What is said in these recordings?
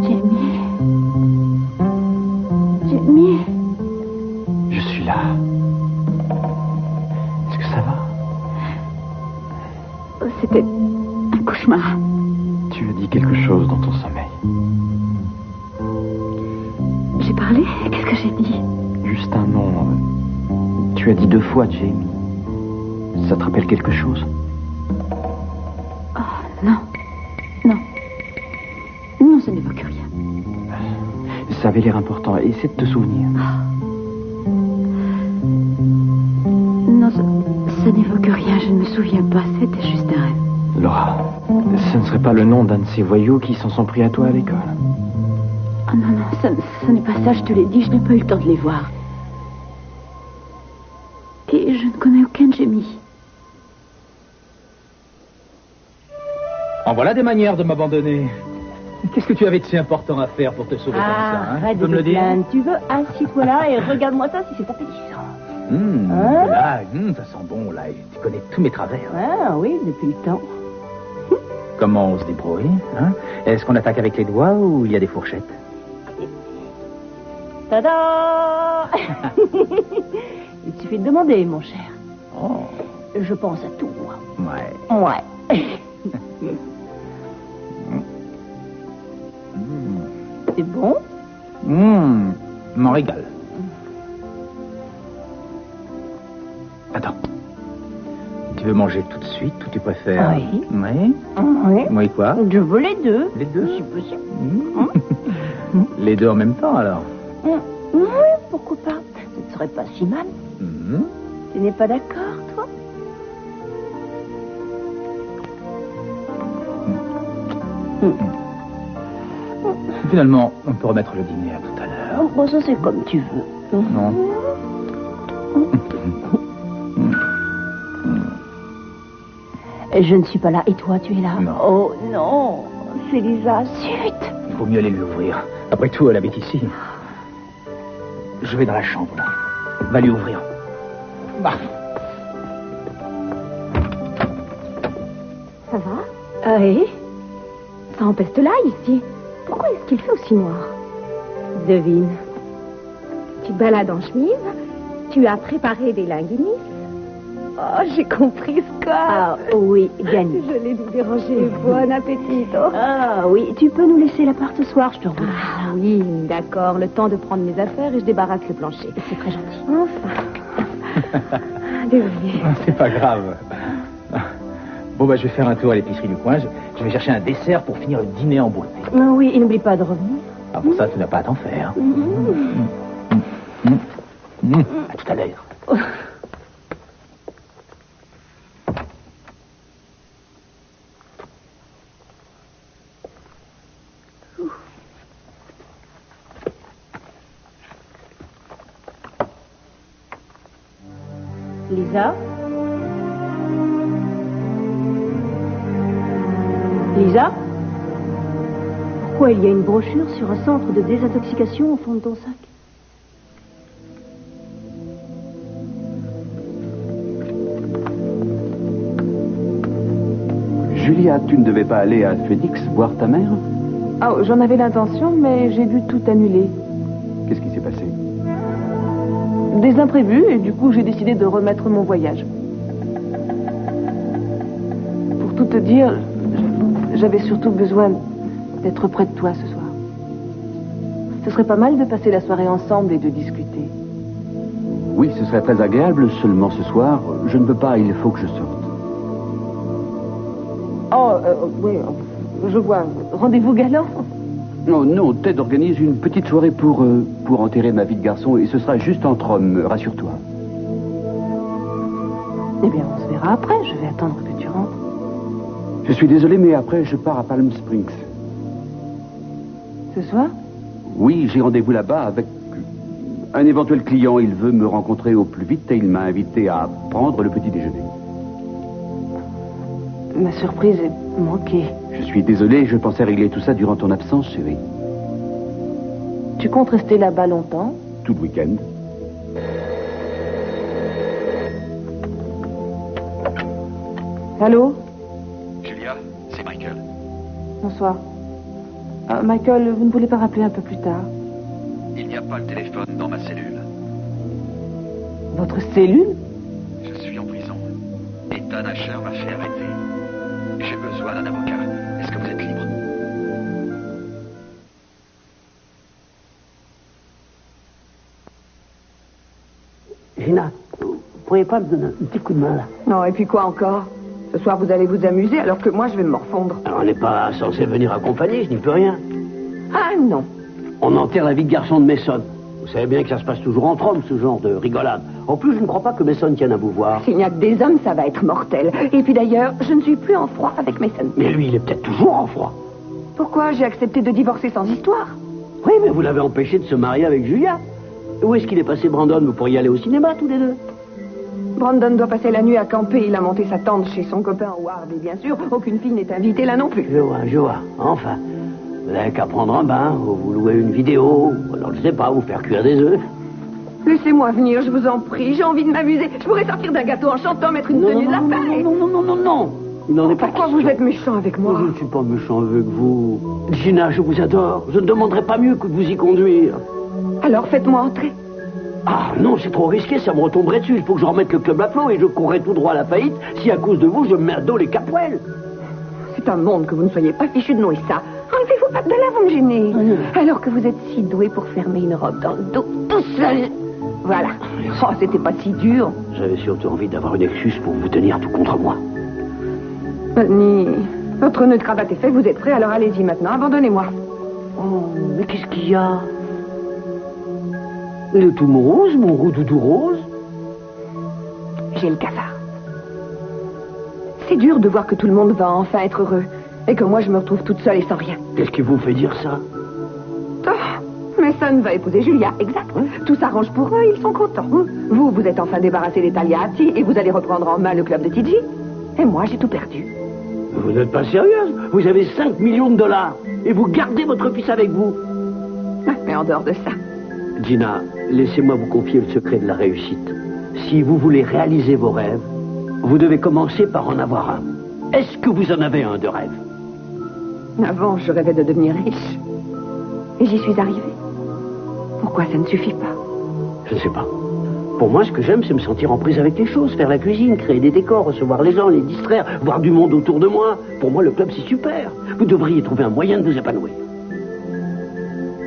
Jamie. Jamie. Je suis là. Est-ce que ça va? Oh, c'était un cauchemar. Tu as dit quelque chose dans ton sommeil. J'ai parlé? Qu'est-ce que j'ai dit? Juste un nom. Tu as dit 2 fois, Jamie. Ça te rappelle quelque chose? Oh, non. Non. Non, ça n'évoque rien. Ça avait l'air important. Essaie de te souvenir. Non, ça n'évoque rien. Je ne me souviens pas. C'était juste un rêve. Laura, ce ne serait pas le nom d'un de ces voyous qui s'en sont pris à toi à l'école? Oh non, non, ce n'est pas ça, je te l'ai dit. Je n'ai pas eu le temps de les voir. Et je ne connais aucun Jamie. En voilà des manières de m'abandonner. Qu'est-ce que tu avais de si important à faire pour te sauver comme ça, hein? Arrête Tu peux de me te le dire? plaindre. Tu veux, assis-toi là et regarde-moi ça si c'est appétissant. Hein? Là, ça sent bon, là. Tu connais tous mes travers. Ah oui, depuis le temps. Comment on se débrouille, hein? Est-ce qu'on attaque avec les doigts ou il y a des fourchettes? Tada. Il suffit de demander, mon cher. Oh. Je pense à tout, moi. Ouais. Ouais. C'est bon? M'en régale. Attends. Tu veux manger tout de suite ou tu préfères? Oui. Oui. Oui. Oui, quoi? Je veux les deux. Les deux? Si possible. Les deux en même temps, alors? Oui, pourquoi pas? Ce ne serait pas si mal. Tu n'es pas d'accord, toi? Finalement, on peut remettre le dîner à tout à l'heure. Bon, ça, c'est comme tu veux. Non. Je ne suis pas là. Et toi, tu es là? Non. Oh, non. C'est Lisa. Zut. Il vaut mieux aller l'ouvrir. Après tout, elle habite ici. Je vais dans la chambre, là. Va lui ouvrir. Bah. Ça va? Oui. Ça empeste là, ici. Pourquoi est-ce qu'il fait aussi noir? Devine. Tu te balades en chemise. Tu as préparé des linguinis. Oh, j'ai compris, Scott. Ah, oui, Gany. Je l'ai vous déranger. Bon appétit. Oh. Ah, oui. Tu peux nous laisser l'appart ce soir, je te remercie. Ah, oui, d'accord. Le temps de prendre mes affaires et je débarrasse le plancher. C'est très gentil. Enfin. Désolée. C'est pas grave. Bon, bah, je vais faire un tour à l'épicerie du coin. Je vais chercher un dessert pour finir le dîner en beauté. Ah, oui, et n'oublie pas de revenir. Ah, pour ça, tu n'as pas à t'en faire. À tout à l'heure. Lisa? Lisa? Pourquoi il y a une brochure sur un centre de désintoxication au fond de ton sac? Julia, tu ne devais pas aller à Phoenix voir ta mère? Ah, j'en avais l'intention, mais j'ai dû tout annuler. Qu'est-ce qui s'est passé? Des imprévus, et du coup, j'ai décidé de remettre mon voyage. Pour tout te dire, j'avais surtout besoin d'être près de toi ce soir. Ce serait pas mal de passer la soirée ensemble et de discuter. Oui, ce serait très agréable, seulement ce soir, je ne peux pas, il faut que je sorte. Oh, oui, je vois. Rendez-vous galant? Non, non, Ted organise une petite soirée pour enterrer ma vie de garçon, et ce sera juste entre hommes, rassure-toi. Eh bien, on se verra après, je vais attendre que tu rentres. Je suis désolé, mais après, je pars à Palm Springs. Ce soir? Oui, j'ai rendez-vous là-bas avec un éventuel client. Il veut me rencontrer au plus vite et il m'a invité à prendre le petit déjeuner. Ma surprise est manquée. Je suis désolé, je pensais régler tout ça durant ton absence, chérie. Tu comptes rester là-bas longtemps? Tout le week-end. Allô? Julia, c'est Michael. Bonsoir. Michael, vous ne voulez pas rappeler un peu plus tard? Il n'y a pas le téléphone dans ma cellule. Votre cellule? Je suis en prison. Ethan Asher m'a fait arrêter. J'ai besoin d'un avocat. Est-ce que vous êtes libre? Gina, vous pourriez pas me donner un petit coup de main, là? Non, et puis quoi encore? Ce soir, vous allez vous amuser, alors que moi, je vais me morfondre. Alors, on n'est pas censé venir accompagner, je n'y peux rien. Ah, non. On enterre la vie de garçon de Mason. Vous savez bien que ça se passe toujours entre hommes, ce genre de rigolade. En plus, je ne crois pas que Mason tienne à vous voir. S'il n'y a que des hommes, ça va être mortel. Et puis d'ailleurs, je ne suis plus en froid avec Mason. Mais lui, il est peut-être toujours en froid. Pourquoi j'ai accepté de divorcer sans histoire? Oui, mais vous l'avez empêché de se marier avec Julia. Où est-ce qu'il est passé, Brandon? Vous pourriez aller au cinéma, tous les deux. Brandon doit passer la nuit à camper. Il a monté sa tente chez son copain Howard. Et bien sûr, aucune fille n'est invitée là non plus. Je vois. Enfin, vous n'avez qu'à prendre un bain, ou vous louer une vidéo, ou alors, je sais pas, vous faire cuire des œufs. Laissez-moi venir, je vous en prie. J'ai envie de m'amuser. Je pourrais sortir d'un gâteau en chantant, mettre une tenue de lapin. Non. Il n'en est pas Pourquoi question. vous êtes méchant avec moi? Je ne suis pas méchant avec vous. Gina, je vous adore. Je ne demanderai pas mieux que de vous y conduire. Alors faites-moi entrer. Ah non, c'est trop risqué, ça me retomberait dessus. Il faut que je remette le club à flot et je courrais tout droit à la faillite si à cause de vous je me mets à dos les capouelles. C'est un monde que vous ne soyez pas fichu de nouer ça. Enlevez-vous pas de là, vous me gênez. Alors que vous êtes si doué pour fermer une robe dans le dos, tout seul. Voilà. Oh, c'était pas si dur. J'avais surtout envie d'avoir une excuse pour vous tenir tout contre moi. Bonnie, votre nœud de cravate est fait, vous êtes prêt, alors allez-y maintenant, abandonnez-moi. Oh, mais qu'est-ce qu'il y a? Le tout rose, mon doudou rose. J'ai le cafard. C'est dur de voir que tout le monde va enfin être heureux. Et que moi, je me retrouve toute seule et sans rien. Qu'est-ce qui vous fait dire ça? Oh, Mason va épouser Julia, exact. Tout s'arrange pour eux, ils sont contents. Vous êtes enfin débarrassé des Tagliati et vous allez reprendre en main le club de TG. Et moi, j'ai tout perdu. Vous n'êtes pas sérieuse? Vous avez 5 millions de dollars et vous gardez votre fils avec vous. Mais en dehors de ça... Gina, laissez-moi vous confier le secret de la réussite. Si vous voulez réaliser vos rêves, vous devez commencer par en avoir un. Est-ce que vous en avez un de rêve? Avant, je rêvais de devenir riche. Et j'y suis arrivée. Pourquoi ça ne suffit pas? Je ne sais pas. Pour moi, ce que j'aime, c'est me sentir en prise avec les choses, faire la cuisine, créer des décors, recevoir les gens, les distraire, voir du monde autour de moi. Pour moi, le club, c'est super. Vous devriez trouver un moyen de vous épanouir.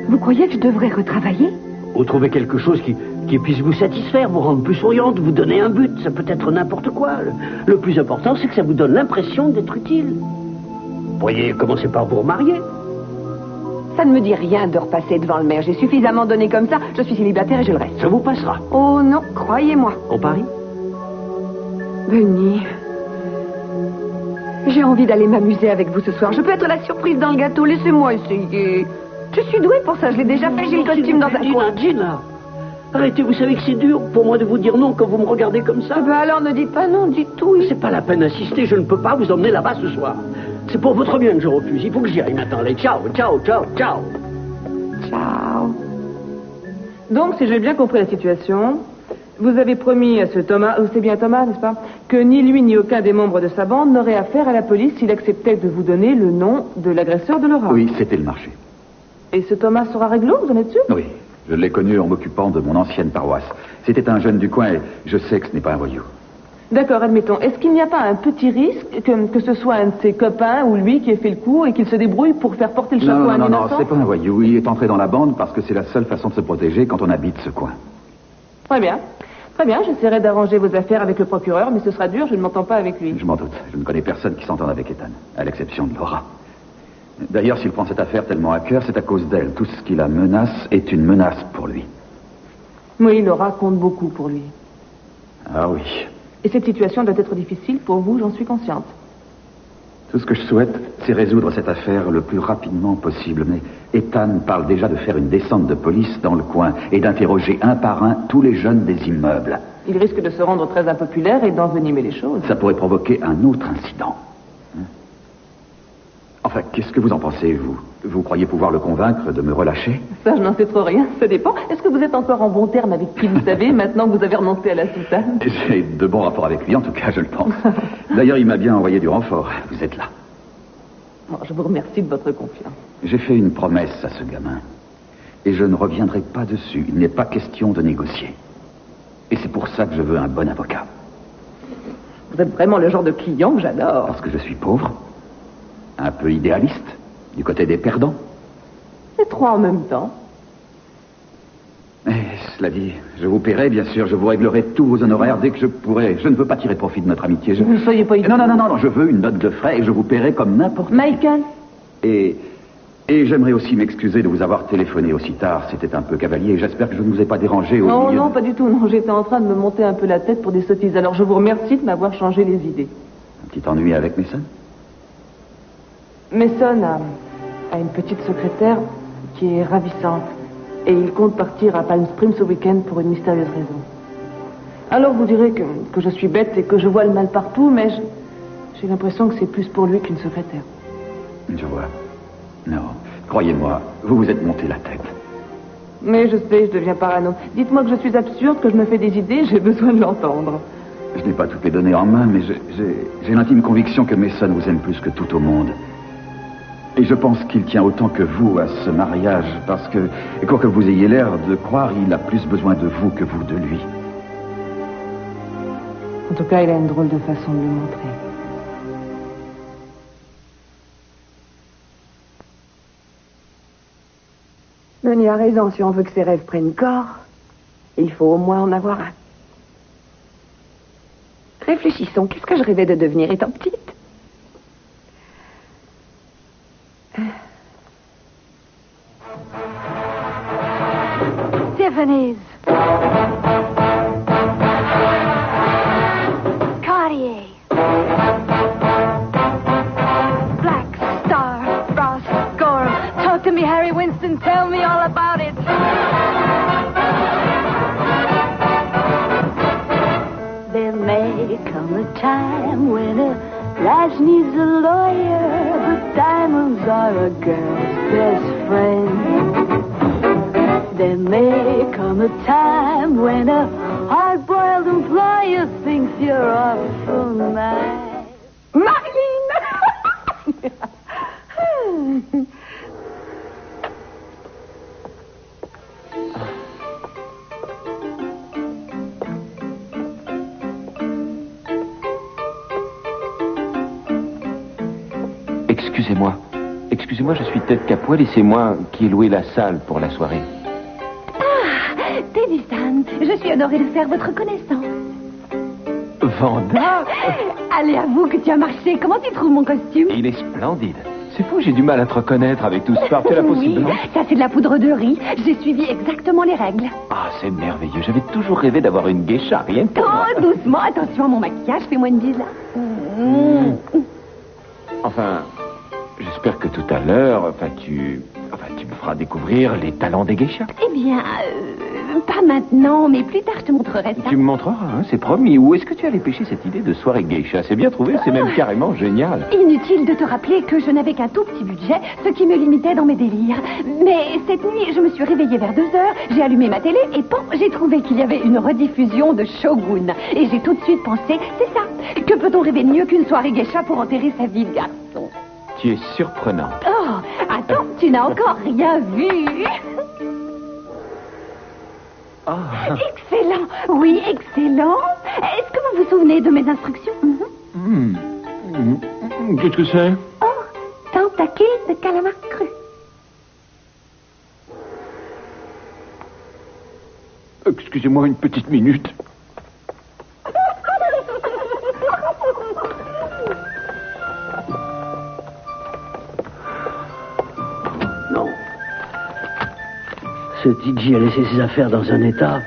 Vous croyez que je devrais retravailler? Ou trouver quelque chose qui puisse vous satisfaire, vous rendre plus souriante, vous donner un but. Ça peut être n'importe quoi. Le plus important, c'est que ça vous donne l'impression d'être utile. Vous pourriez commencer par vous remarier. Ça ne me dit rien de repasser devant le maire. J'ai suffisamment donné comme ça. Je suis célibataire et je le reste. Ça vous passera. Oh non, croyez-moi. On parie? Benny, j'ai envie d'aller m'amuser avec vous ce soir. Je peux être la surprise dans le gâteau. Laissez-moi essayer. Je suis douée pour ça. Je l'ai déjà fait. J'ai le costume dans un coin. Gina, arrêtez. Vous savez que c'est dur pour moi de vous dire non quand vous me regardez comme ça. Ben alors ne dites pas non, dites tout. C'est pas la peine d'insister. Je ne peux pas vous emmener là-bas ce soir. C'est pour votre bien que je refuse. Il faut que j'y aille maintenant. Allez, ciao. Ciao. Donc, si j'ai bien compris la situation, vous avez promis à ce Thomas, c'est bien Thomas, n'est-ce pas, que ni lui ni aucun des membres de sa bande n'aurait affaire à la police s'il acceptait de vous donner le nom de l'agresseur de Laura. Oui, c'était le marché. Et ce Thomas sera réglo, vous en êtes sûr? Oui, je l'ai connu en m'occupant de mon ancienne paroisse. C'était un jeune du coin et je sais que ce n'est pas un voyou. D'accord, admettons. Est-ce qu'il n'y a pas un petit risque que ce soit un de ses copains ou lui qui ait fait le coup et qu'il se débrouille pour faire porter le chapeau à un innocent? Non, c'est pas un voyou. Il est entré dans la bande parce que c'est la seule façon de se protéger quand on habite ce coin. Très bien. Très bien, j'essaierai d'arranger vos affaires avec le procureur, mais ce sera dur, je ne m'entends pas avec lui. Je m'en doute. Je ne connais personne qui s'entende avec Ethan, à l'exception de Laura. D'ailleurs, s'il prend cette affaire tellement à cœur, c'est à cause d'elle. Tout ce qui la menace est une menace pour lui. Oui, Laura compte beaucoup pour lui. Ah oui. Et cette situation doit être difficile pour vous, j'en suis consciente. Tout ce que je souhaite, c'est résoudre cette affaire le plus rapidement possible. Mais Ethan parle déjà de faire une descente de police dans le coin et d'interroger un par un tous les jeunes des immeubles. Il risque de se rendre très impopulaire et d'envenimer les choses. Ça pourrait provoquer un autre incident. Enfin, qu'est-ce que vous en pensez, vous? Vous croyez pouvoir le convaincre de me relâcher? Ça, je n'en sais trop rien, ça dépend. Est-ce que vous êtes encore en bon terme avec qui vous savez, maintenant que vous avez renoncé à la soutane? J'ai de bons rapports avec lui, en tout cas, je le pense. D'ailleurs, il m'a bien envoyé du renfort. Vous êtes là. Bon, je vous remercie de votre confiance. J'ai fait une promesse à ce gamin. Et je ne reviendrai pas dessus. Il n'est pas question de négocier. Et c'est pour ça que je veux un bon avocat. Vous êtes vraiment le genre de client que j'adore. Parce que je suis pauvre, un peu idéaliste, du côté des perdants. Les trois en même temps. Mais cela dit, je vous paierai, bien sûr. Je vous réglerai tous vos honoraires dès que je pourrai. Je ne veux pas tirer profit de notre amitié. Ne soyez pas... Non, je veux une note de frais et je vous paierai comme n'importe qui. Michael. Et j'aimerais aussi m'excuser de vous avoir téléphoné aussi tard. C'était un peu cavalier. J'espère que je ne vous ai pas dérangé au milieu... Non, pas du tout. Non, j'étais en train de me monter un peu la tête pour des sottises. Alors je vous remercie de m'avoir changé les idées. Un petit ennui avec Mason? Mason a une petite secrétaire qui est ravissante. Et il compte partir à Palm Springs ce week-end pour une mystérieuse raison. Alors vous direz que je suis bête et que je vois le mal partout, mais j'ai l'impression que c'est plus pour lui qu'une secrétaire. Je vois. Non, croyez-moi, vous vous êtes monté la tête. Mais je sais, je deviens parano. Dites-moi que je suis absurde, que je me fais des idées, j'ai besoin de l'entendre. Je n'ai pas toutes les données en main, mais j'ai l'intime conviction que Mason vous aime plus que tout au monde. Et je pense qu'il tient autant que vous à ce mariage, parce que, quoi que vous ayez l'air de croire, il a plus besoin de vous que vous de lui. En tout cas, il a une drôle de façon de le montrer. Denis a raison, si on veut que ses rêves prennent corps, il faut au moins en avoir un. Réfléchissons, qu'est-ce que je rêvais de devenir étant petite? Tiffany's. Cartier. Black Star. Ross Gorham. Talk to me, Harry Winston. Tell me all about it. There may come a time when a lass needs a lawyer, but diamonds are a girl's best friend. There may come a time when a hard-boiled employer thinks you're awful nice. Marlene! Excusez-moi, je suis tête qu'à poil et c'est moi qui ai loué la salle pour la soirée. Teddy-san, je suis honorée de faire votre connaissance. Vanda? Allez, avoue que tu as marché. Comment tu trouves mon costume? Il est splendide. C'est fou, j'ai du mal à te reconnaître avec tout ce sport. Tu as la peau si Oui, blanche. ça c'est de la poudre de riz. J'ai suivi exactement les règles. Ah, c'est merveilleux. J'avais toujours rêvé d'avoir une geisha, rien que pour moi. Oh, doucement, attention à mon maquillage. Fais-moi une bise là. Enfin, j'espère que tout à l'heure, tu me feras découvrir les talents des geishas. Eh bien, pas maintenant, mais plus tard je te montrerai ça. Tu me montreras, hein, c'est promis. Où est-ce que tu allais pêcher cette idée de soirée geisha? C'est bien trouvé, c'est même carrément génial. Inutile de te rappeler que je n'avais qu'un tout petit budget, ce qui me limitait dans mes délires. Mais cette nuit, je me suis réveillée vers 2 heures, j'ai allumé ma télé et j'ai trouvé qu'il y avait une rediffusion de Shogun. Et j'ai tout de suite pensé, c'est ça. Que peut-on rêver de mieux qu'une soirée geisha pour enterrer sa vie de garçon? Tu es surprenante. Oh, attends, tu n'as encore rien vu. Ah. Excellent, oui, excellent. Est-ce que vous vous souvenez de mes instructions? Qu'est-ce que c'est? Oh, tentacule de calamar cru. Excusez-moi une petite minute. Non. Ce DJ a laissé ses affaires dans un état...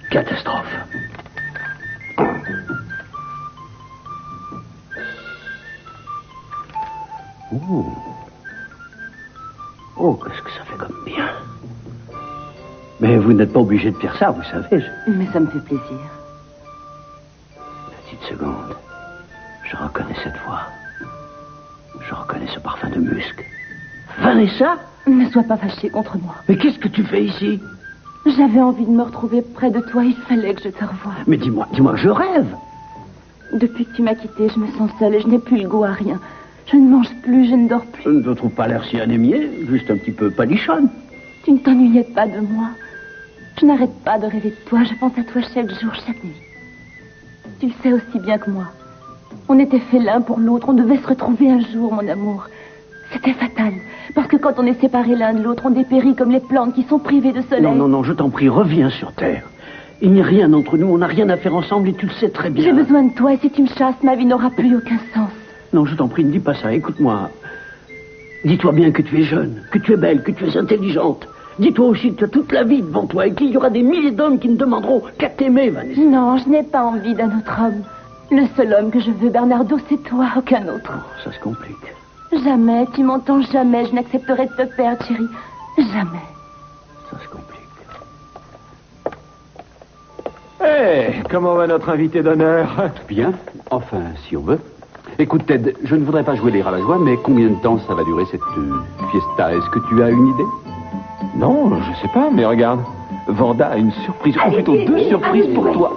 catastrophe. Oh, qu'est-ce que ça fait comme bien. Mais vous n'êtes pas obligé de faire ça, vous savez. Mais ça me fait plaisir. Petite seconde. Je reconnais cette voix. Je reconnais ce parfum de musc. Vanessa? Ne sois pas fâché contre moi. Mais qu'est-ce que tu fais ici? J'avais envie de me retrouver près de toi. Il fallait que je te revoie. Mais dis-moi, je rêve. Depuis que tu m'as quittée, je me sens seule et je n'ai plus le goût à rien. Je ne mange plus, je ne dors plus. Je ne te trouve pas l'air si anémié, juste un petit peu palichonne. Tu ne t'ennuyais pas de moi. Je n'arrête pas de rêver de toi. Je pense à toi chaque jour, chaque nuit. Tu le sais aussi bien que moi. On était faits l'un pour l'autre. On devait se retrouver un jour, mon amour. C'était fatal. Parce que quand on est séparés l'un de l'autre, on dépérit comme les plantes qui sont privées de soleil. Non, non, non, je t'en prie, reviens sur Terre. Il n'y a rien entre nous, on n'a rien à faire ensemble et tu le sais très bien. J'ai besoin de toi et si tu me chasses, ma vie n'aura plus aucun sens. Non, je t'en prie, ne dis pas ça, écoute-moi. Dis-toi bien que tu es jeune, que tu es belle, que tu es intelligente. Dis-toi aussi que tu as toute la vie devant toi et qu'il y aura des milliers d'hommes qui ne demanderont qu'à t'aimer, Vanessa. Non, je n'ai pas envie d'un autre homme. Le seul homme que je veux, Bernardo, c'est toi, aucun autre. Oh, ça se complique. Jamais, tu m'entends, jamais je n'accepterai de te perdre, chérie. Jamais. Ça se complique. Hé, comment va notre invité d'honneur? Bien, enfin, si on veut. Écoute, Ted, je ne voudrais pas jouer les rabat-joie, mais combien de temps ça va durer cette fiesta? Est-ce que tu as une idée? Non, je sais pas, mais regarde. Vanda a une surprise, ou plutôt deux surprises pour toi.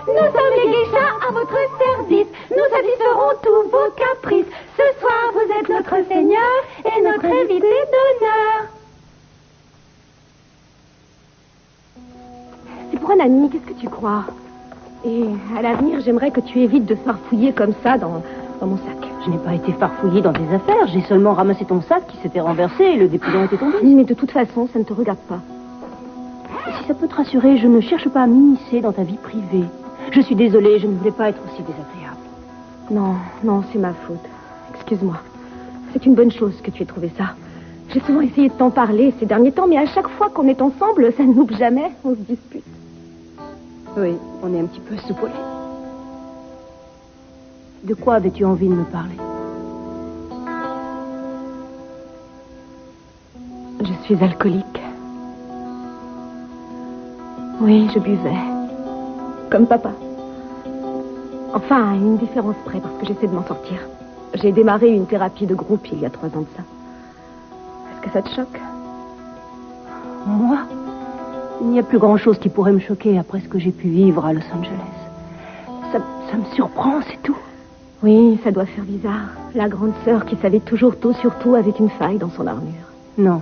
Nous sommes les geishas à votre service. Nous satisferons tous vos caprices. Ce soir, vous êtes notre seigneur et notre invité d'honneur. C'est pour un ami, qu'est-ce que tu crois? Et à l'avenir, j'aimerais que tu évites de farfouiller comme ça dans mon sac. Je n'ai pas été farfouillée dans tes affaires. J'ai seulement ramassé ton sac qui s'était renversé et le dépliant était tombé. Mais de toute façon, ça ne te regarde pas. Si ça peut te rassurer, je ne cherche pas à m'immiscer dans ta vie privée. Je suis désolée, je ne voulais pas être aussi désagréable. Non, c'est ma faute. Excuse-moi. C'est une bonne chose que tu aies trouvé ça. J'ai souvent essayé de t'en parler ces derniers temps, mais à chaque fois qu'on est ensemble, ça ne loupe jamais. On se dispute. Oui, on est un petit peu soupolés. De quoi avais-tu envie de me parler? Je suis alcoolique. Oui, je buvais. Comme papa. Enfin, à une différence près, parce que j'essaie de m'en sortir. J'ai démarré une thérapie de groupe il y a 3 ans de ça. Est-ce que ça te choque? Moi? Il n'y a plus grand-chose qui pourrait me choquer après ce que j'ai pu vivre à Los Angeles. Ça me surprend, c'est tout. Oui, ça doit faire bizarre. La grande sœur qui savait toujours tout sur tout avait une faille dans son armure. Non.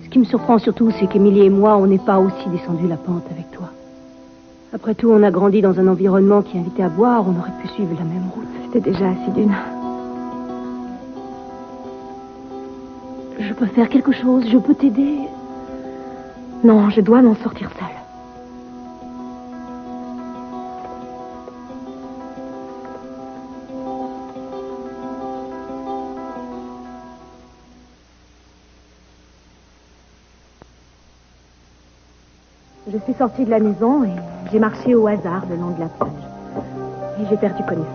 Ce qui me surprend surtout, c'est qu'Émilie et moi, on n'est pas aussi descendu la pente avec toi. Après tout, on a grandi dans un environnement qui invitait à boire, on aurait pu suivre la même route. C'était déjà assez d'une. Je peux faire quelque chose, je peux t'aider. Non, je dois m'en sortir seule. Je suis sortie de la maison et j'ai marché au hasard le long de la plage. Et j'ai perdu connaissance.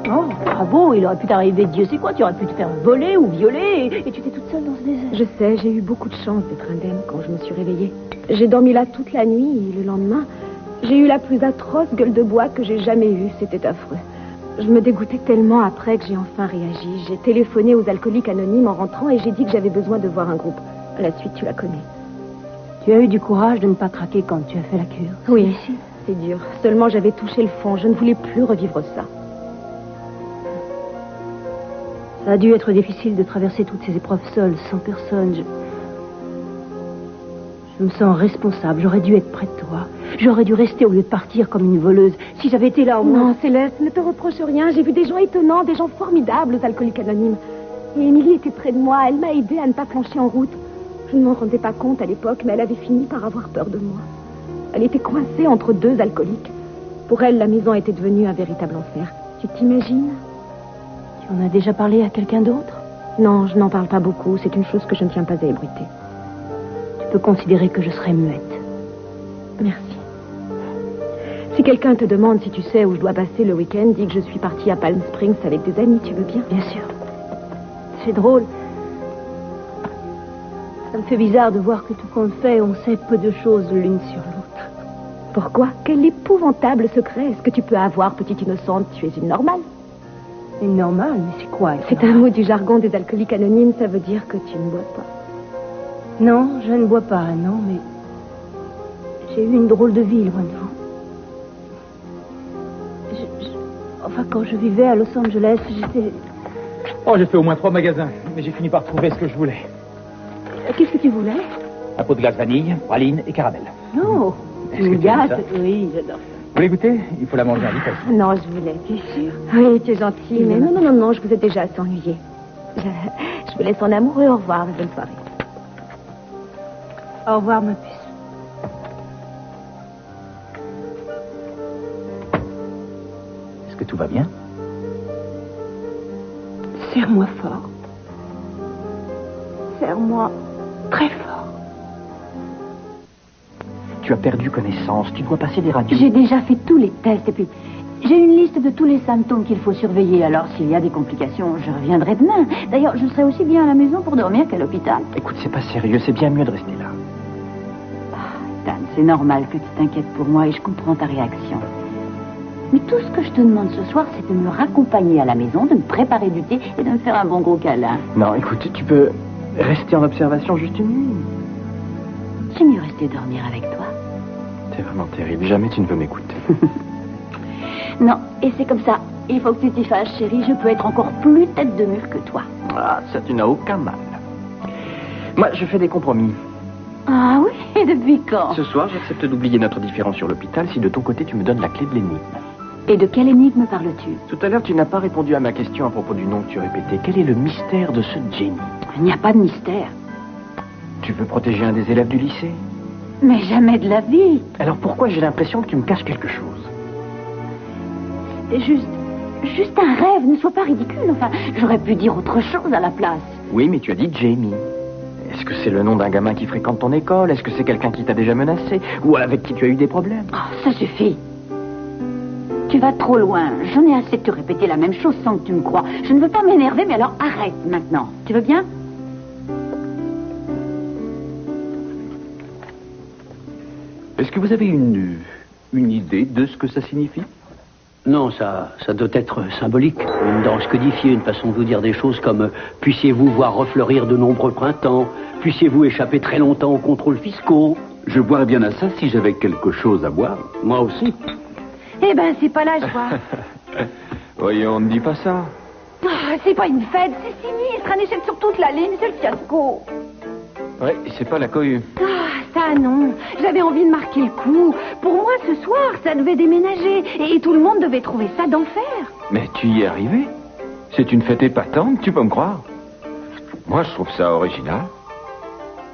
Oh, bravo, il aurait pu t'arriver Dieu sait quoi, tu aurais pu te faire voler ou violer et tu étais toute seule dans ce désert. Je sais, j'ai eu beaucoup de chance d'être indemne quand je me suis réveillée. J'ai dormi là toute la nuit et le lendemain, j'ai eu la plus atroce gueule de bois que j'ai jamais eue. C'était affreux. Je me dégoûtais tellement après que j'ai enfin réagi. J'ai téléphoné aux alcooliques anonymes en rentrant et j'ai dit que j'avais besoin de voir un groupe. La suite, tu la connais. Tu as eu du courage de ne pas craquer quand tu as fait la cure. Oui, c'est dur. Seulement, j'avais touché le fond. Je ne voulais plus revivre ça. Ça a dû être difficile de traverser toutes ces épreuves seule, sans personne. Je me sens responsable. J'aurais dû être près de toi. J'aurais dû rester au lieu de partir comme une voleuse. Si j'avais été là au moins... Non, Céleste, ne te reproche rien. J'ai vu des gens étonnants, des gens formidables aux alcooliques anonymes. Et Émilie était près de moi. Elle m'a aidée à ne pas plancher en route. Je ne m'en rendais pas compte à l'époque, mais elle avait fini par avoir peur de moi. Elle était coincée entre 2 alcooliques. Pour elle, la maison était devenue un véritable enfer. Tu t'imagines? Tu en as déjà parlé à quelqu'un d'autre? Non, je n'en parle pas beaucoup. C'est une chose que je ne tiens pas à ébruiter. Tu peux considérer que je serai muette. Merci. Si quelqu'un te demande si tu sais où je dois passer le week-end, dis que je suis partie à Palm Springs avec des amis, tu veux bien? Bien sûr. C'est drôle. Ça me fait bizarre de voir que tout compte fait, on sait peu de choses l'une sur l'autre. Pourquoi? Quel épouvantable secret est-ce que tu peux avoir, petite innocente? Tu es une normale. Une normale? Mais c'est quoi? C'est un mot du jargon des alcooliques anonymes, ça veut dire que tu ne bois pas. Non, je ne bois pas, non, mais... J'ai eu une drôle de vie loin de vous. Enfin, quand je vivais à Los Angeles, j'étais... Oh, j'ai fait au moins 3 magasins, mais j'ai fini par trouver ce que je voulais. Qu'est-ce que tu voulais? Un pot de glace vanille, praline et caramel. Non. Est-ce que tu aimes ça? Oui, j'adore ça. Vous voulez goûter? Il faut la manger en vitesse. Non, je voulais. T'es sûr? Oui, tu es gentil, mais non, je vous ai déjà assez ennuyé. Je vous laisse en amoureux. Au revoir, bonne soirée. Au revoir, ma puce. Est-ce que tout va bien? Serre-moi fort. Serre-moi très fort. Tu as perdu connaissance. Tu dois passer des radios. J'ai déjà fait tous les tests et puis j'ai une liste de tous les symptômes qu'il faut surveiller. Alors s'il y a des complications, je reviendrai demain. D'ailleurs, je serai aussi bien à la maison pour dormir qu'à l'hôpital. Écoute, c'est pas sérieux. C'est bien mieux de rester là. Dan, c'est normal que tu t'inquiètes pour moi et je comprends ta réaction. Mais tout ce que je te demande ce soir, c'est de me raccompagner à la maison, de me préparer du thé et de me faire un bon gros câlin. Non, écoute, tu peux rester en observation juste une nuit. J'aime mieux rester dormir avec toi. C'est vraiment terrible. Jamais tu ne veux m'écouter. Non, et c'est comme ça. Il faut que tu t'y fâches, chérie. Je peux être encore plus tête de mur que toi. Ah, ça, tu n'as aucun mal. Moi, je fais des compromis. Ah oui, et depuis quand? Ce soir, j'accepte d'oublier notre différence sur l'hôpital si de ton côté, tu me donnes la clé de l'énigme. Et de quelle énigme parles-tu? Tout à l'heure, tu n'as pas répondu à ma question à propos du nom que tu répétais. Quel est le mystère de ce Jenny? Il n'y a pas de mystère. Tu veux protéger un des élèves du lycée? Mais jamais de la vie. Alors pourquoi j'ai l'impression que tu me caches quelque chose? C'est juste un rêve, ne sois pas ridicule. Enfin, j'aurais pu dire autre chose à la place. Oui, mais tu as dit Jamie. Est-ce que c'est le nom d'un gamin qui fréquente ton école? Est-ce que c'est quelqu'un qui t'a déjà menacé? Ou avec qui tu as eu des problèmes? Oh, ça suffit. Tu vas trop loin. J'en ai assez de te répéter la même chose sans que tu me crois. Je ne veux pas m'énerver, mais alors arrête maintenant. Tu veux bien? Est-ce que vous avez une idée de ce que ça signifie? Non, ça doit être symbolique. Une danse codifiée, une façon de vous dire des choses comme « Puissiez-vous voir refleurir de nombreux printemps »,« Puissiez-vous échapper très longtemps aux contrôles fiscaux ». Je boirais bien à ça si j'avais quelque chose à boire. Moi aussi. Eh ben, c'est pas la joie. Voyons, ne dis pas ça. Ah, c'est pas une fête, c'est sinistre. Un échec sur toute la ligne, c'est le fiasco. Ouais, c'est pas la cohue. Ah, ça non. J'avais envie de marquer le coup. Pour moi, ce soir, ça devait déménager. Et tout le monde devait trouver ça d'enfer. Mais tu y es arrivé. C'est une fête épatante, tu peux me croire. Moi, je trouve ça original.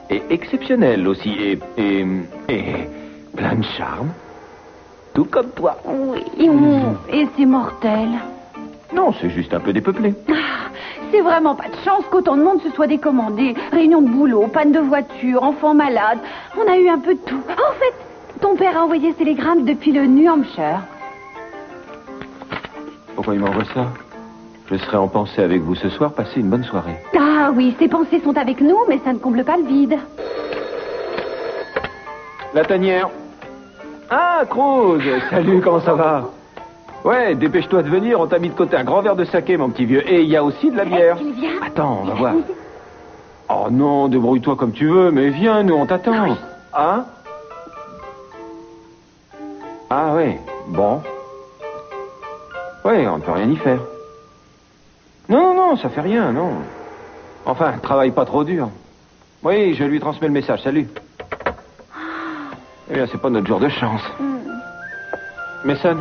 Et exceptionnel aussi. Et plein de charme. Tout comme toi. Oui, et c'est mortel. Non, c'est juste un peu dépeuplé. Ah, c'est vraiment pas de chance qu'autant de monde se soit décommandé. Réunion de boulot, panne de voiture, enfants malades. On a eu un peu de tout. En fait, ton père a envoyé ce télégramme depuis le New Hampshire. Pourquoi il m'envoie ça? Je serai en pensée avec vous ce soir, passer une bonne soirée. Ah oui, ses pensées sont avec nous, mais ça ne comble pas le vide. La tanière. Ah, Cruz. Salut, comment ça va? Ouais, dépêche-toi de venir, on t'a mis de côté un grand verre de saké, mon petit vieux. Et il y a aussi de la bière. Est-ce qu'il vient? Attends, on va voir. Oh non, débrouille-toi comme tu veux, mais viens, nous, on t'attend. Hein? Ah ouais, bon. Ouais, on ne peut rien y faire. Non, ça fait rien, non. Enfin, travaille pas trop dur. Oui, je lui transmets le message, salut. Eh bien, c'est pas notre jour de chance. Mason,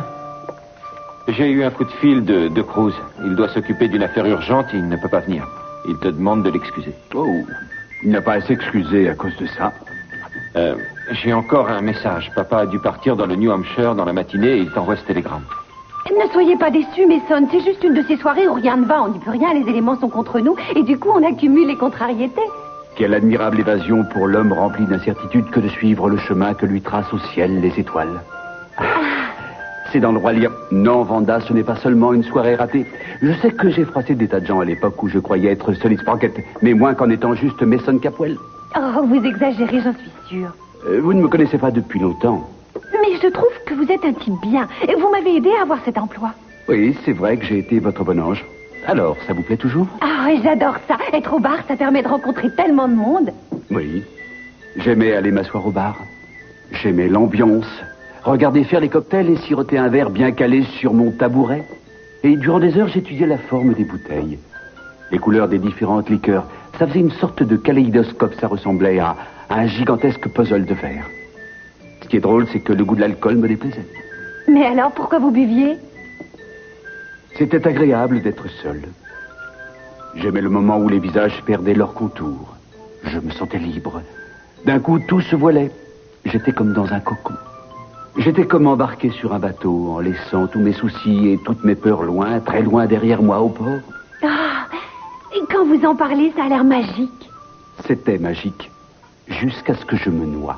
j'ai eu un coup de fil de Cruz. Il doit s'occuper d'une affaire urgente et il ne peut pas venir. Il te demande de l'excuser. Oh, il n'a pas à s'excuser à cause de ça. J'ai encore un message. Papa a dû partir dans le New Hampshire dans la matinée et il t'envoie ce télégramme. Ne soyez pas déçus, Mason. C'est juste une de ces soirées où rien ne va. On n'y peut rien, les éléments sont contre nous. Et du coup, on accumule les contrariétés. Quelle admirable évasion pour l'homme rempli d'incertitude que de suivre le chemin que lui tracent au ciel les étoiles. C'est dans le Roi Lear. Non, Vanda, ce n'est pas seulement une soirée ratée. Je sais que j'ai froissé des tas de gens à l'époque où je croyais être Solid Sprocket, mais moins qu'en étant juste Mason Capwell. Oh, vous exagérez, j'en suis sûre. Vous ne me connaissez pas depuis longtemps. Mais je trouve que vous êtes un type bien. Et vous m'avez aidé à avoir cet emploi. Oui, c'est vrai que j'ai été votre bon ange. Alors, ça vous plaît toujours? Ah, j'adore ça. Être au bar, ça permet de rencontrer tellement de monde. Oui. J'aimais aller m'asseoir au bar. J'aimais l'ambiance. Regarder faire les cocktails et siroter un verre bien calé sur mon tabouret. Et durant des heures, j'étudiais la forme des bouteilles. Les couleurs des différentes liqueurs. Ça faisait une sorte de kaléidoscope, ça ressemblait à un gigantesque puzzle de verre. Ce qui est drôle, c'est que le goût de l'alcool me déplaisait. Mais alors, pourquoi vous buviez? C'était agréable d'être seul. J'aimais le moment où les visages perdaient leur contour. Je me sentais libre. D'un coup, tout se voilait. J'étais comme dans un cocon. J'étais comme embarqué sur un bateau, en laissant tous mes soucis et toutes mes peurs loin, très loin derrière moi au port. Ah, et quand vous en parlez, ça a l'air magique. C'était magique, jusqu'à ce que je me noie.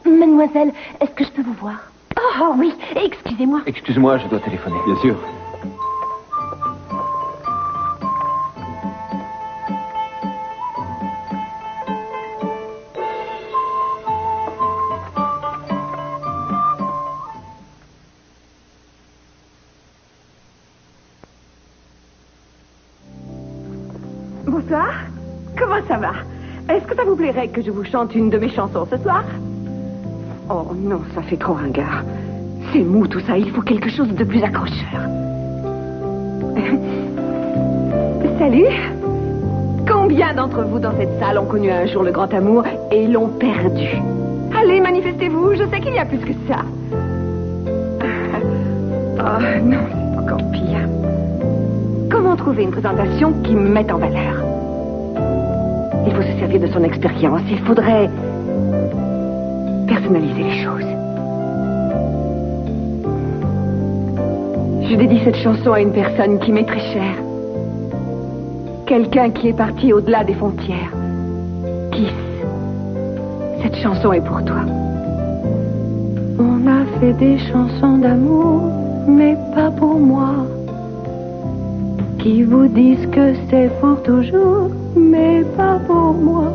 Mademoiselle, est-ce que je peux vous voir? Oh oui, excusez-moi. Excuse-moi, je dois téléphoner. Bien sûr. Bonsoir. Comment ça va? Est-ce que ça vous plairait que je vous chante une de mes chansons ce soir? Oh non, ça fait trop ringard. C'est mou tout ça, il faut quelque chose de plus accrocheur. Salut. Combien d'entre vous dans cette salle ont connu un jour le grand amour et l'ont perdu? Allez, manifestez-vous, je sais qu'il y a plus que ça. Oh non, c'est encore pire. Comment trouver une présentation qui me mette en valeur? Il faut se servir de son expérience. Il faudrait personnaliser les choses. Je dédie cette chanson à une personne qui m'est très chère. Quelqu'un qui est parti au-delà des frontières. Kiss. Cette chanson est pour toi. On a fait des chansons d'amour, mais pas pour moi. Qui vous disent que c'est pour toujours, mais pas pour moi.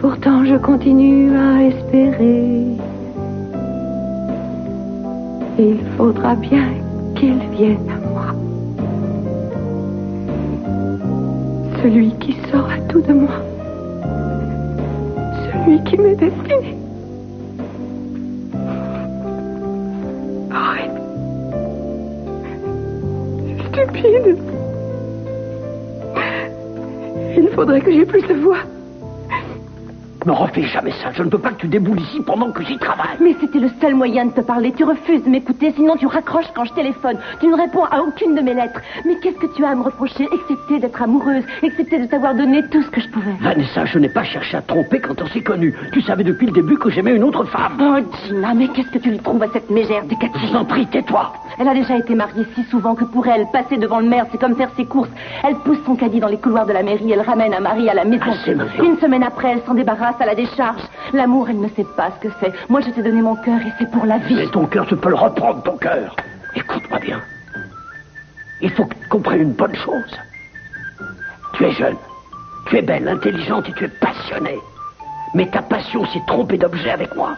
Pourtant je continue à espérer. Il faudra bien qu'il vienne à moi. Celui qui saura tout de moi. Celui qui m'est destiné. Arrête. Stupide. Il faudrait que j'aie plus de voix. Ne refais jamais ça. Je ne peux pas que tu déboules ici pendant que j'y travaille. Mais c'était le seul moyen de te parler. Tu refuses de m'écouter, sinon tu raccroches quand je téléphone. Tu ne réponds à aucune de mes lettres. Mais qu'est-ce que tu as à me reprocher, excepté d'être amoureuse, excepté de t'avoir donné tout ce que je pouvais? Vanessa, je n'ai pas cherché à te tromper quand on s'est connus. Tu savais depuis le début que j'aimais une autre femme. Oh, Gina, mais qu'est-ce que tu lui trouves à cette mégère de Cathy? Je t'en prie, tais-toi. Elle a déjà été mariée si souvent que pour elle, passer devant le maire, c'est comme faire ses courses. Elle pousse son caddie dans les couloirs de la mairie, elle ramène un mari à la maison. Assez maintenant. Une semaine après, elle s'en débarrasse à la décharge. L'amour, elle ne sait pas ce que c'est. Moi, je t'ai donné mon cœur et c'est pour la vie. Mais ton cœur, tu peux le reprendre, ton cœur. Écoute-moi bien. Il faut que tu comprennes une bonne chose. Tu es jeune, tu es belle, intelligente et tu es passionnée. Mais ta passion s'est trompée d'objet avec moi.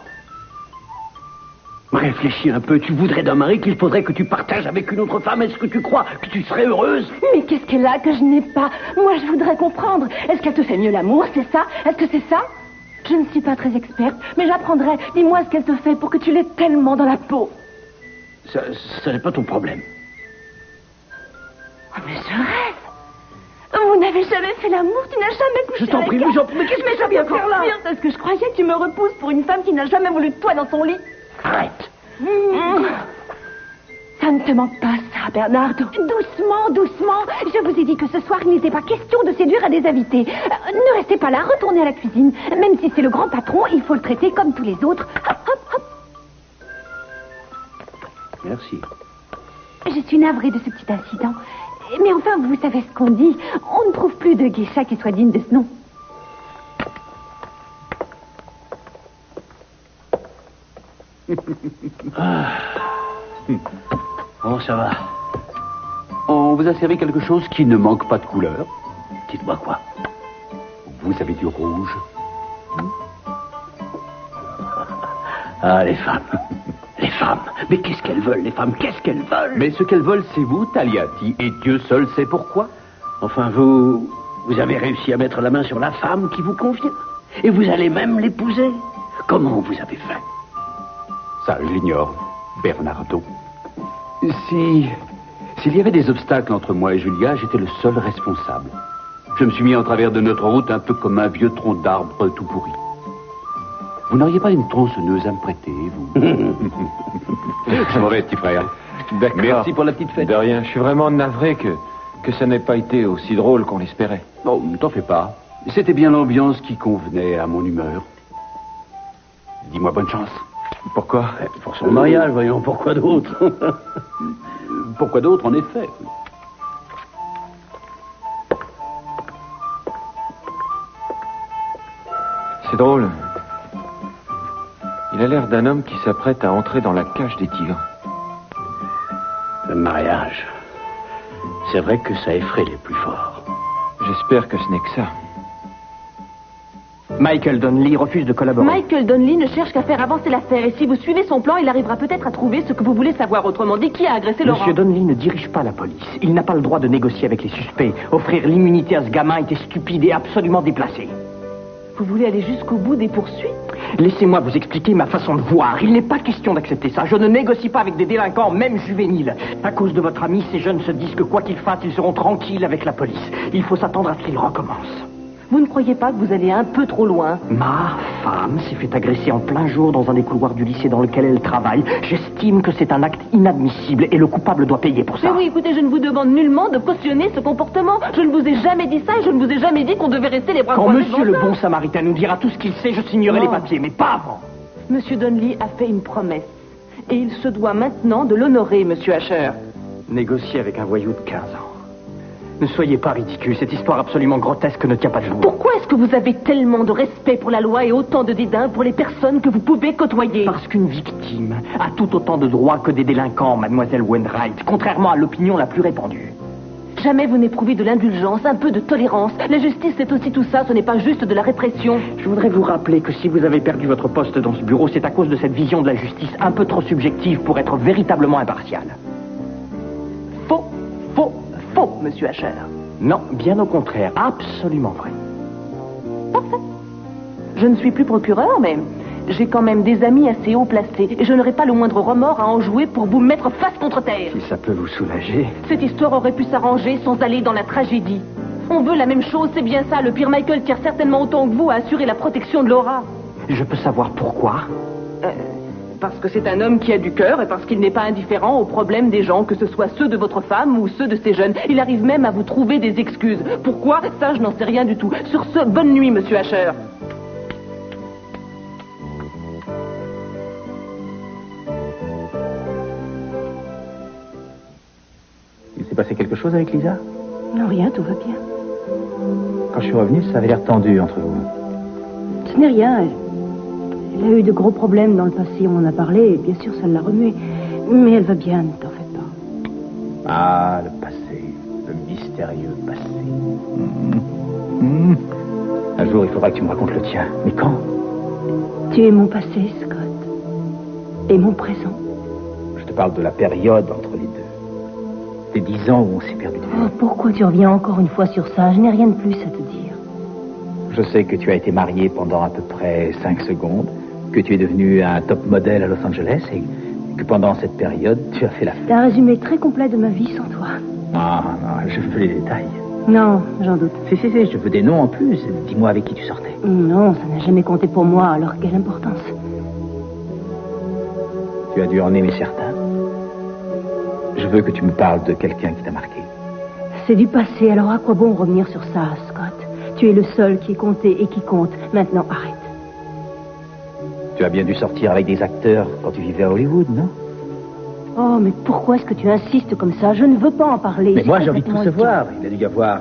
Réfléchis un peu, tu voudrais d'un mari qu'il faudrait que tu partages avec une autre femme. Est-ce que tu crois que tu serais heureuse? Mais qu'est-ce qu'elle a que je n'ai pas? Moi, je voudrais comprendre. Est-ce qu'elle te fait mieux l'amour, c'est ça? Est-ce que c'est ça? Je ne suis pas très experte, mais j'apprendrai. Dis-moi ce qu'elle te fait pour que tu l'aies tellement dans la peau. Ça n'est pas ton problème. Oh, mais je rêve. Vous n'avez jamais fait l'amour, tu n'as jamais couché. Je t'en prie, mais qu'est-ce que ça vient faire là? Parce que je croyais que tu me repousses pour une femme qui n'a jamais voulu de toi dans son lit. Arrête. Ça ne te manque pas, ça, Bernardo. Doucement, doucement. Je vous ai dit que ce soir, il n'était pas question de séduire à des invités. Ne restez pas là, retournez à la cuisine. Même si c'est le grand patron, il faut le traiter comme tous les autres. Hop, hop, hop. Merci. Je suis navrée de ce petit incident. Mais enfin, vous savez ce qu'on dit. On ne trouve plus de geisha qui soit digne de ce nom. Oh, ça va. On vous a servi quelque chose qui ne manque pas de couleur. Dites-moi quoi? Vous avez du rouge. Ah, les femmes. Les femmes. Mais qu'est-ce qu'elles veulent, les femmes? Qu'est-ce qu'elles veulent? Mais ce qu'elles veulent, c'est vous, Taliati, et Dieu seul sait pourquoi. Enfin, vous avez réussi à mettre la main sur la femme qui vous convient. Et vous allez même l'épouser. Comment vous avez fait? Ça, j'ignore, Bernardo. S'il y avait des obstacles entre moi et Julia, j'étais le seul responsable. Je me suis mis en travers de notre route un peu comme un vieux tronc d'arbre tout pourri. Vous n'auriez pas une tronçonneuse à me prêter, vous? Je m'en vais, petit frère. D'accord. Merci pour la petite fête. De rien, je suis vraiment navré que ça n'ait pas été aussi drôle qu'on l'espérait. Oh, ne t'en fais pas. C'était bien l'ambiance qui convenait à mon humeur. Dis-moi bonne chance. Pourquoi? Pour son mariage, voyons, pourquoi d'autre? Pourquoi d'autre, en effet? C'est drôle. Il a l'air d'un homme qui s'apprête à entrer dans la cage des tigres. Le mariage. C'est vrai que ça effraie les plus forts. J'espère que ce n'est que ça. Michael Donnelly refuse de collaborer. Michael Donnelly ne cherche qu'à faire avancer l'affaire. Et si vous suivez son plan, il arrivera peut-être à trouver ce que vous voulez savoir. Autrement dit, qui a agressé Laurent? Monsieur Donnelly ne dirige pas la police. Il n'a pas le droit de négocier avec les suspects. Offrir l'immunité à ce gamin était stupide et absolument déplacé. Vous voulez aller jusqu'au bout des poursuites? Laissez-moi vous expliquer ma façon de voir. Il n'est pas question d'accepter ça. Je ne négocie pas avec des délinquants, même juvéniles. À cause de votre ami, ces jeunes se disent que quoi qu'ils fassent, ils seront tranquilles avec la police. Il faut s'attendre à ce qu'ils recommencent. Vous ne croyez pas que vous allez un peu trop loin? Ma femme s'est fait agresser en plein jour dans un des couloirs du lycée dans lequel elle travaille. J'estime que c'est un acte inadmissible et le coupable doit payer pour ça. Mais oui, écoutez, je ne vous demande nullement de cautionner ce comportement. Je ne vous ai jamais dit ça et je ne vous ai jamais dit qu'on devait rester les bras Quand croisés monsieur devant le ça. bon samaritain nous dira tout ce qu'il sait, je signerai Non. les papiers, mais pas avant. Monsieur Donnelly a fait une promesse. Et il se doit maintenant de l'honorer, monsieur Asher. Négocier avec un voyou de 15 ans. Ne soyez pas ridicule, cette histoire absolument grotesque ne tient pas debout. Pourquoi est-ce que vous avez tellement de respect pour la loi et autant de dédain pour les personnes que vous pouvez côtoyer? Parce qu'une victime a tout autant de droits que des délinquants, mademoiselle Wainwright, contrairement à l'opinion la plus répandue. Jamais vous n'éprouvez de l'indulgence, un peu de tolérance. La justice, c'est aussi tout ça, ce n'est pas juste de la répression. Je voudrais vous rappeler que si vous avez perdu votre poste dans ce bureau, c'est à cause de cette vision de la justice un peu trop subjective pour être véritablement impartiale. Faux, faux, faux, monsieur Asher. Non, bien au contraire, absolument vrai. Parfait. Je ne suis plus procureur, mais j'ai quand même des amis assez haut placés et je n'aurai pas le moindre remords à en jouer pour vous mettre face contre terre. Si ça peut vous soulager. Cette histoire aurait pu s'arranger sans aller dans la tragédie. On veut la même chose, c'est bien ça. Le pire Michael tire certainement autant que vous à assurer la protection de Laura. Je peux savoir pourquoi? Parce que c'est un homme qui a du cœur et parce qu'il n'est pas indifférent aux problèmes des gens, que ce soit ceux de votre femme ou ceux de ces jeunes. Il arrive même à vous trouver des excuses. Pourquoi? Ça, je n'en sais rien du tout. Sur ce, bonne nuit, monsieur Asher. Il s'est passé quelque chose avec Lisa? Non, rien, tout va bien. Quand je suis revenu, ça avait l'air tendu entre vous. Ce n'est rien. Elle a eu de gros problèmes dans le passé, on en a parlé, et bien sûr, ça l'a remué. Mais elle va bien, ne t'en fais pas. Ah, le passé, le mystérieux passé. Un jour, il faudra que tu me racontes le tien. Mais quand? Tu es mon passé, Scott. Et mon présent. Je te parle de la période entre les deux. Des 10 ans où on s'est perdu de vue. Oh, pourquoi tu reviens encore une fois sur ça? Je n'ai rien de plus à te dire. Je sais que tu as été marié pendant à peu près 5 secondes, que tu es devenu un top modèle à Los Angeles et que pendant cette période, tu as fait la fête. C'est un résumé très complet de ma vie sans toi. Ah, non, je veux les détails. Non, j'en doute. Si, je veux des noms en plus. Dis-moi avec qui tu sortais. Non, ça n'a jamais compté pour moi, alors quelle importance? Tu as dû en aimer certains. Je veux que tu me parles de quelqu'un qui t'a marqué. C'est du passé, alors à quoi bon revenir sur ça, Scott? Tu es le seul qui est compté et qui compte. Maintenant, arrête. Tu as bien dû sortir avec des acteurs quand tu vivais à Hollywood, non? Oh, mais pourquoi est-ce que tu insistes comme ça? Je ne veux pas en parler. Mais C'est moi, j'ai envie de tout complètement savoir. Il a dû y avoir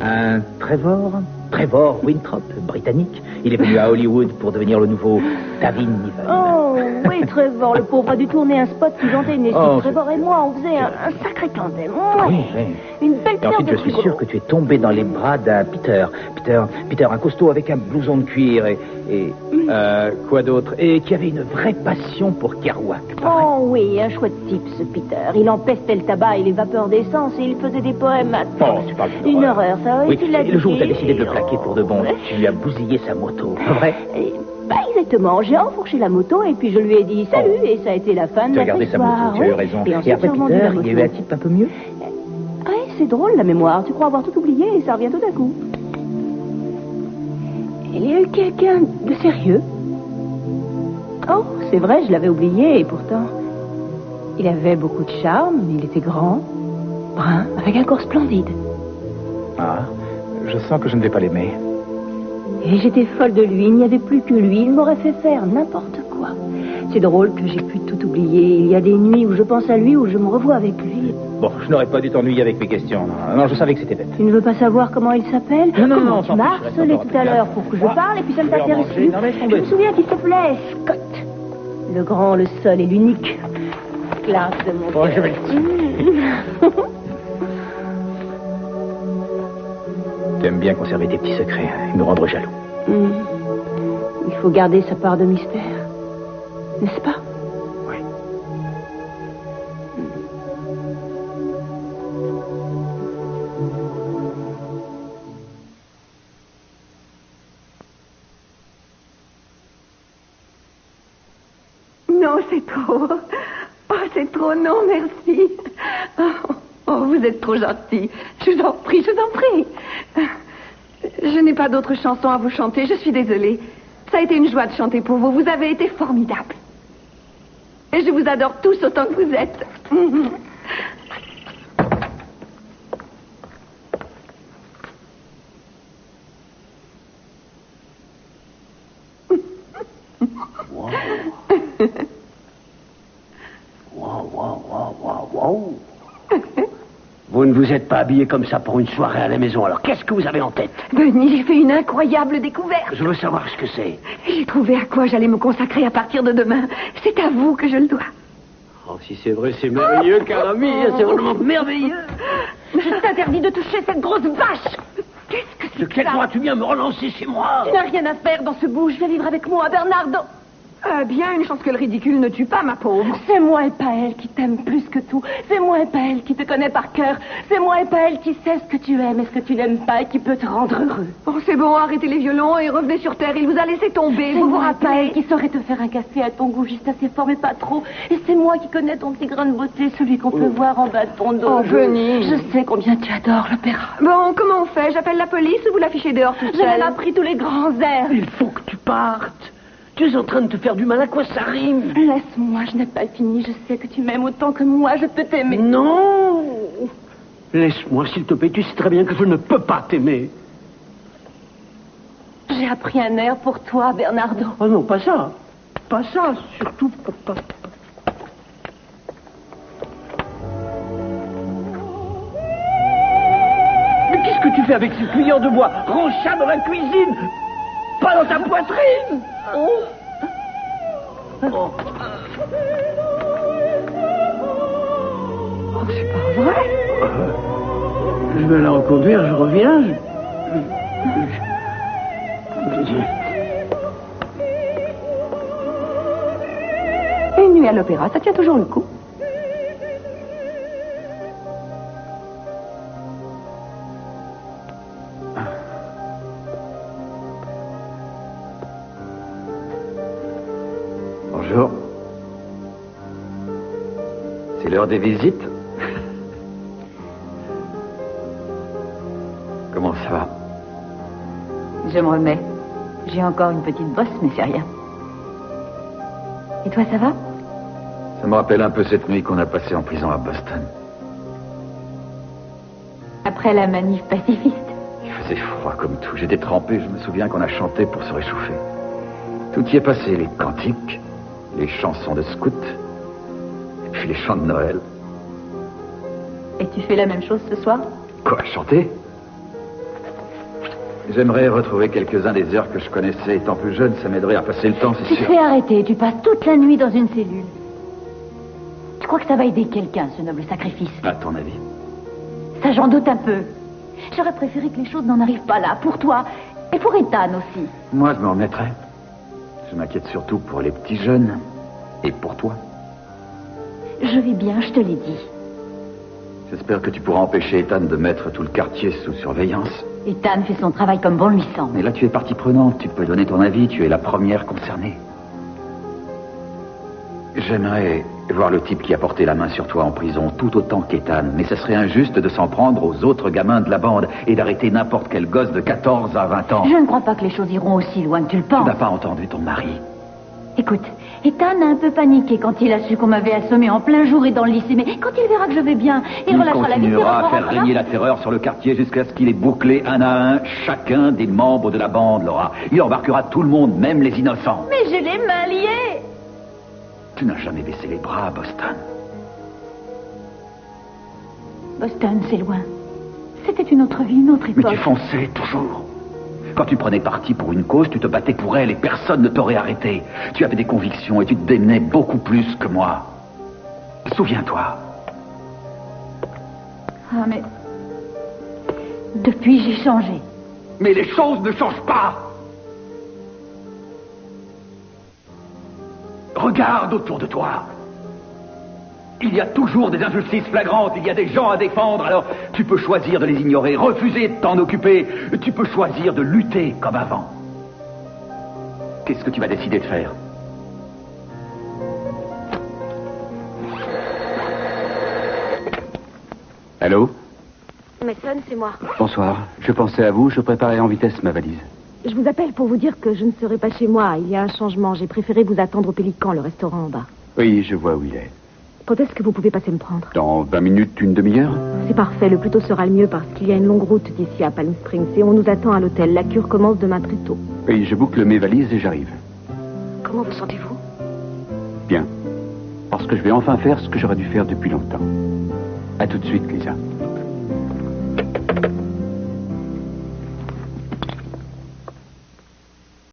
un Trevor Winthrop, britannique. Il est venu à Hollywood pour devenir le nouveau David Niven. Oh, oui, Trevor, le pauvre a dû tourner un spot qui vantait une estime. Oh, Trevor et moi, on faisait un sacré tandem. Oui, Ouais. oui. Une belle Et paire ensuite, de je suis frigolos. sûr que tu es tombé dans les bras d'un Peter, un costaud avec un blouson de cuir et quoi d'autre? Et qui avait une vraie passion pour Kerouac, pareil. Oh oui, un chouette type, ce Peter. Il empestait le tabac et les vapeurs d'essence et il faisait des poèmes. Oh, tu parles Une horreur, ça. Oui, tu l'as et le jour où tu as dit. décidé de le plaquer pour de bon, tu lui as bousillé sa moto, pas vrai? Pas exactement. J'ai enfourché la moto et puis je lui ai dit salut et ça a été la fin de Tu as notre gardé sa histoire. moto, tu as eu raison. Et ensuite, après j'ai revendu Peter, la il y moto. a eu un type un peu mieux. Ouais, c'est drôle la mémoire. Tu crois avoir tout oublié et ça revient tout à coup. Il y a eu quelqu'un de sérieux. Oh, c'est vrai, je l'avais oublié et pourtant... Il avait beaucoup de charme, il était grand, brun, avec un corps splendide. Ah, je sens que je ne vais pas l'aimer. Et j'étais folle de lui, il n'y avait plus que lui, il m'aurait fait faire n'importe quoi. C'est drôle que j'ai pu tout oublier. Il y a des nuits où je pense à lui, où je me revois avec lui. Bon, je n'aurais pas dû t'ennuyer avec mes questions. Non, je savais que c'était bête. Tu ne veux pas savoir comment il s'appelle? Non, tu m'as harcelé tout à l'heure pour que je parle et puis ça ne t'intéresse plus. Je me souviens qu'il s'appelait Scott. Le grand, le seul et l'unique. Classe de mon Bon, je vais T'aimes bien conserver tes petits secrets et me rendre jaloux. Il faut garder sa part de mystère. N'est-ce pas? Oui. Non, c'est trop. Oh, c'est trop, non, merci. Oh, vous êtes trop gentil. Je vous en prie, je vous en prie. Je n'ai pas d'autre chanson à vous chanter, je suis désolée. Ça a été une joie de chanter pour vous. Vous avez été formidables. Et je vous adore tous autant que vous êtes. Wow. Vous ne vous êtes pas habillé comme ça pour une soirée à la maison, alors qu'est-ce que vous avez en tête? Denis, j'ai fait une incroyable découverte. Je veux savoir ce que c'est. J'ai trouvé à quoi j'allais me consacrer à partir de demain. C'est à vous que je le dois. Oh, si c'est vrai, c'est merveilleux, Carami, c'est vraiment merveilleux. Je t'interdis de toucher cette grosse vache. Qu'est-ce que c'est De quel droit tu viens me relancer chez moi? Tu n'as rien à faire dans ce bout. Je vais vivre avec moi, Bernardo. Bien, une chance que le ridicule ne tue pas, ma pauvre. C'est moi et pas elle qui t'aime plus que tout. C'est moi et pas elle qui te connaît par cœur. C'est moi et pas elle qui sait ce que tu aimes et ce que tu n'aimes pas et qui peut te rendre heureux. Oh, c'est bon, arrêtez les violons et revenez sur terre. Il vous a laissé tomber. C'est Vous vous moi et pas rappelez elle qui saurait te faire un café à ton goût juste assez fort mais pas trop. Et c'est moi qui connais ton petit grain de beauté, celui qu'on peut voir en bas de ton dos. Oh, Venise. Je sais combien tu adores l'opéra. Bon, comment on fait? J'appelle la police ou vous l'affichez dehors toute J'ai même seule? appris tous les grands airs. Il faut que tu partes. Tu es en train de te faire du mal, à quoi ça rime? Laisse-moi, je n'ai pas fini. Je sais que tu m'aimes autant que moi, je peux t'aimer. Non. Laisse-moi, s'il te plaît, tu sais très bien que je ne peux pas t'aimer. J'ai appris un air pour toi, Bernardo. Oh non, pas ça. Pas ça, surtout pas. Mais qu'est-ce que tu fais avec ces cuillères de bois? Range ça dans la cuisine, pas dans ta poitrine. Oh, c'est pas vrai. Je vais la reconduire, je reviens. Une nuit à l'opéra, ça tient toujours le coup. Bonjour. C'est l'heure des visites. Comment ça va? Je me remets. J'ai encore une petite bosse, mais c'est rien. Et toi, ça va? Ça me rappelle un peu cette nuit qu'on a passée en prison à Boston. Après la manif pacifiste. Il faisait froid comme tout. J'étais trempé. Je me souviens qu'on a chanté pour se réchauffer. Tout y est passé. Les cantiques, les chansons de scouts, et puis les chants de Noël. Et tu fais la même chose ce soir? Quoi, chanter? J'aimerais retrouver quelques-uns des heures que je connaissais étant plus jeune. Ça m'aiderait à passer le temps, c'est Tu te sûr. fais arrêter, tu passes toute la nuit dans une cellule. Tu crois que ça va aider quelqu'un, ce noble sacrifice? À ton avis? Ça, j'en doute un peu. J'aurais préféré que les choses n'en arrivent pas là, pour toi, et pour Ethan aussi. Moi, je m'en remettrai. Je m'inquiète surtout pour les petits jeunes. Et pour toi. Je vais bien, je te l'ai dit. J'espère que tu pourras empêcher Ethan de mettre tout le quartier sous surveillance. Ethan fait son travail comme bon lui semble. Mais là, tu es partie prenante. Tu peux donner ton avis. Tu es la première concernée. J'aimerais voir le type qui a porté la main sur toi en prison tout autant qu'Ethan. Mais ce serait injuste de s'en prendre aux autres gamins de la bande et d'arrêter n'importe quel gosse de 14 à 20 ans. Je ne crois pas que les choses iront aussi loin que tu le penses. Tu n'as pas entendu ton mari. Écoute, Ethan a un peu paniqué quand il a su qu'on m'avait assommé en plein jour et dans le lycée. Mais quand il verra que je vais bien, il relâchera la vie. Il continuera à faire régner la terreur sur le quartier jusqu'à ce qu'il ait bouclé un à un chacun des membres de la bande, Laura. Il embarquera tout le monde, même les innocents. Mais j'ai les mains liées. Tu n'as jamais baissé les bras, Boston. Boston, c'est loin. C'était une autre vie, une autre époque. Mais tu fonçais toujours. Quand tu prenais parti pour une cause, tu te battais pour elle et personne ne t'aurait arrêté. Tu avais des convictions et tu te démenais beaucoup plus que moi. Souviens-toi. Ah, mais... Depuis, j'ai changé. Mais les choses ne changent pas. Regarde autour de toi. Il y a toujours des injustices flagrantes, il y a des gens à défendre, alors tu peux choisir de les ignorer, refuser de t'en occuper, tu peux choisir de lutter comme avant. Qu'est-ce que tu vas décider de faire? Allô? Mason, c'est moi. Bonsoir. Je pensais à vous, je préparais en vitesse ma valise. Je vous appelle pour vous dire que je ne serai pas chez moi. Il y a un changement. J'ai préféré vous attendre au Pélican, le restaurant en bas. Oui, je vois où il est. Quand est-ce que vous pouvez passer me prendre? Dans 20 minutes, une demi-heure? C'est parfait, le plus tôt sera le mieux parce qu'il y a une longue route d'ici à Palm Springs et on nous attend à l'hôtel. La cure commence demain très tôt. Oui, je boucle mes valises et j'arrive. Comment vous sentez-vous? Bien. Parce que je vais enfin faire ce que j'aurais dû faire depuis longtemps. À tout de suite, Lisa.